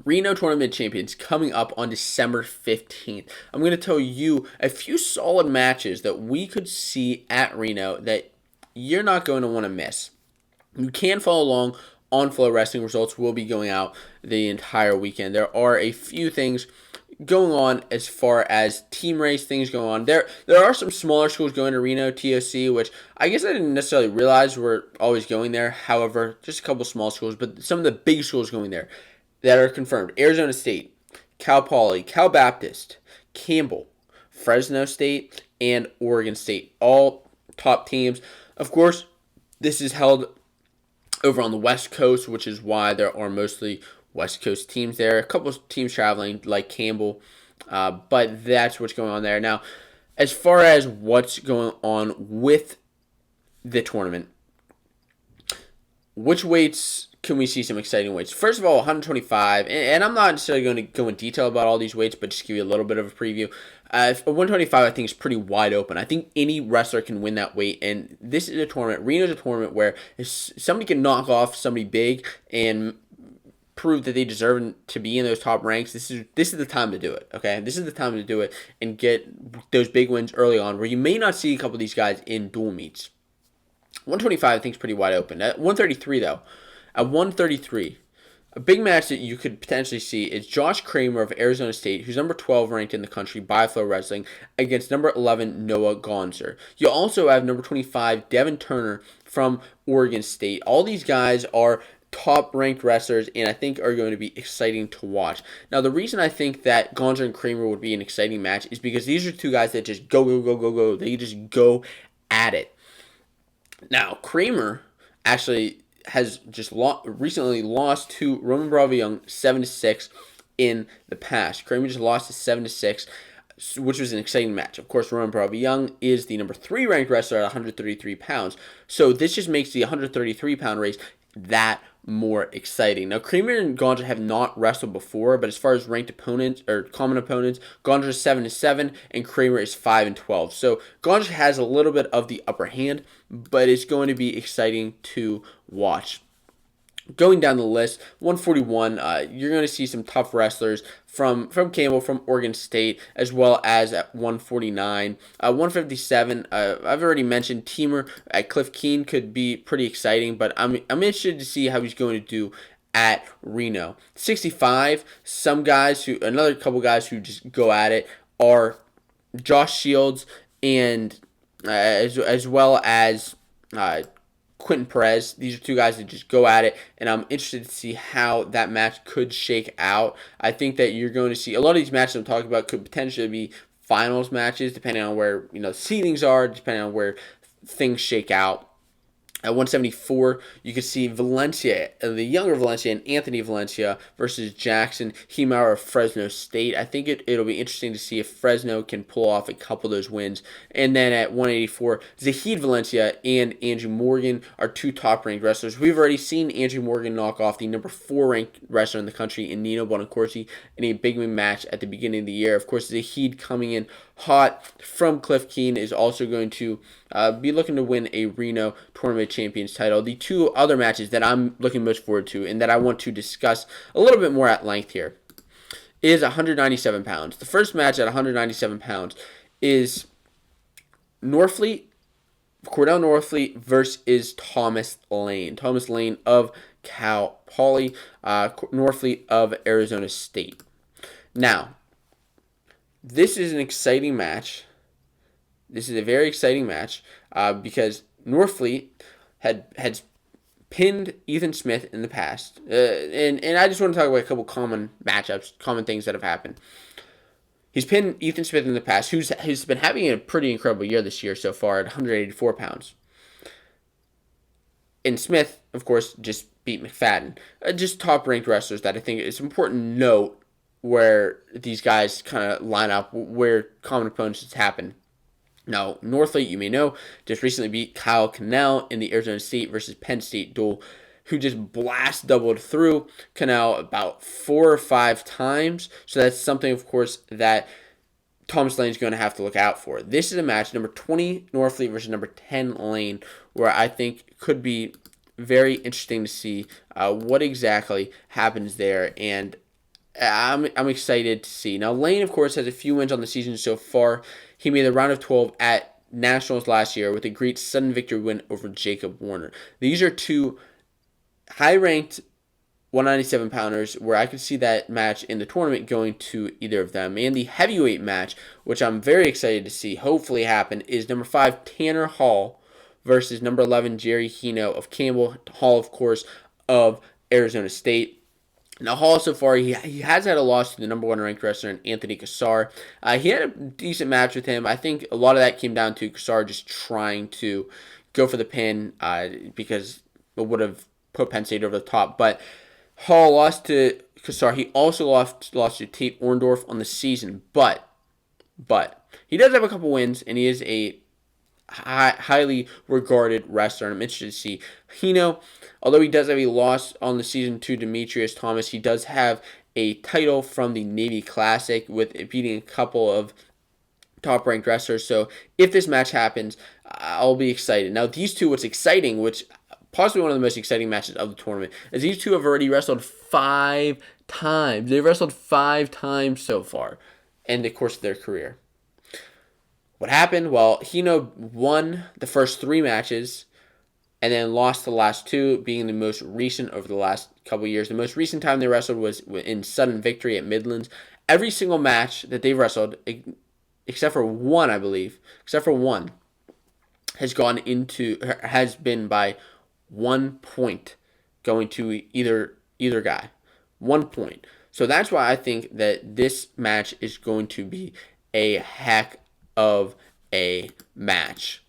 Reno Tournament of Champions coming up on December 15th. I'm going to tell you a few solid matches that we could see at Reno that you're not going to want to miss. You can follow along on Flow Wrestling. Results will be going out the entire weekend. There are a few things going on as far as team race things going on. There are some smaller schools going to Reno ToC, which I guess I didn't necessarily realize were always going there. However, just a couple small schools, but some of the big schools going there that are confirmed: Arizona State, Cal Poly, Cal Baptist, Campbell, Fresno State, and Oregon State. All top teams. Of course, this is held over on the West Coast, which is why there are mostly West Coast teams there. A couple of teams traveling, like Campbell, but that's what's going on there. Now, as far as what's going on with the tournament, which weights can we see some exciting weights? First of all, 125, and I'm not necessarily going to go in detail about all these weights, but just give you a little bit of a preview. 125, I think, is pretty wide open. I think any wrestler can win that weight, and this is a tournament. Reno's a tournament where if somebody can knock off somebody big and prove that they deserve to be in those top ranks, this is the time to do it, okay? This is the time to do it and get those big wins early on where you may not see a couple of these guys in dual meets. 125, I think, is pretty wide open. At 133, though, at 133, a big match that you could potentially see is Josh Kramer of Arizona State, who's number 12 ranked in the country by Flow Wrestling, against number 11 Noah Gonzer. You also have number 25 Devin Turner from Oregon State. All these guys are top-ranked wrestlers, and I think are going to be exciting to watch. Now, the reason I think that Gonzer and Kramer would be an exciting match is because these are two guys that just go. They just go at it. Now, Kramer actually has just recently lost to Roman Bravo Young 7-6 in the past. Kramer just lost to 7-6, which was an exciting match. Of course, Roman Bravo Young is the number 3 ranked wrestler at 133 pounds. So this just makes the 133-pound race that more exciting. Now, Kramer and Gonzer have not wrestled before, but as far as ranked opponents or common opponents, Gonzer is 7-7 and Kramer is 5-12. So Gonzer has a little bit of the upper hand, but it's going to be exciting to watch. Going down the list, 141, you're going to see some tough wrestlers from Campbell, from Oregon State, as well as at 149. 157, I've already mentioned Teamer at Cliff Keen could be pretty exciting, but I'm interested to see how he's going to do at Reno. 65, another couple guys who just go at it are Josh Shields and as well as Quentin Perez. These are two guys that just go at it, and I'm interested to see how that match could shake out. I think that you're going to see a lot of these matches I'm talking about could potentially be finals matches, depending on where the seedings are, depending on where things shake out. At 174, you can see Valencia, the younger Valencia, and Anthony Valencia versus Jackson Hino of Fresno State. I think it'll be interesting to see if Fresno can pull off a couple of those wins. And then at 184, Zahid Valencia and Andrew Morgan are two top-ranked wrestlers. We've already seen Andrew Morgan knock off the number 4 ranked wrestler in the country in Nino Bonacorsi in a big match at the beginning of the year. Of course, Zahid coming in hot from Cliff Keen is also going to be looking to win a Reno Tournament of Champions title. The two other matches that I'm looking most forward to and that I want to discuss a little bit more at length here is 197 pounds. The first match at 197 pounds is Cordell Norfleet versus Thomas Lane. Thomas Lane of Cal Poly, Norfleet of Arizona State. Now, this is an exciting match. This is a very exciting match because Norfleet had pinned Ethan Smith in the past. And I just want to talk about a couple common matchups, common things that have happened. He's pinned Ethan Smith in the past, who's been having a pretty incredible year this year so far at 184 pounds. And Smith, of course, just beat McFadden. Just top-ranked wrestlers that I think it's important to note where these guys kind of line up, where common opponents happen. Now, Norfleet, you may know, just recently beat Kyle Cannell in the Arizona State versus Penn State duel, who just doubled through Cannell about 4 or 5 times. So that's something, of course, that Thomas Lane is going to have to look out for. This is a match, number 20 Norfleet versus number 10 Lane, where I think could be very interesting to see what exactly happens there. And I'm excited to see. Now, Lane, of course, has a few wins on the season so far. He made the round of 12 at Nationals last year with a great sudden victory win over Jacob Warner. These are two high-ranked 197 pounders where I could see that match in the tournament going to either of them. And the heavyweight match, which I'm very excited to see hopefully happen, is number 5 Tanner Hall versus number 11 Jerry Hino of Campbell. Hall, of course, of Arizona State. Now, Hall, so far, he has had a loss to the number 1 ranked wrestler in Anthony Cassar. He had a decent match with him. I think a lot of that came down to Cassar just trying to go for the pin because it would have put Penn State over the top. But Hall lost to Cassar. He also lost to Tate Orndorff on the season. But he does have a couple wins, and he is a highly regarded wrestler, and I'm interested to see. Hino, although he does have a loss on the season to Demetrius Thomas, he does have a title from the Navy Classic with beating a couple of top-ranked wrestlers. So if this match happens, I'll be excited. Now, these two, what's exciting, which possibly one of the most exciting matches of the tournament, is these two have already wrestled 5 times. They've wrestled 5 times so far in the course of their career. What happened? Well, Hino won the first 3 matches and then lost the last 2, being the most recent over the last couple of years. The most recent time they wrestled was in sudden victory at Midlands. Every single match that they've wrestled, except for one, I believe, has been by 1 point going to either guy. 1 point. So that's why I think that this match is going to be a heck of a match.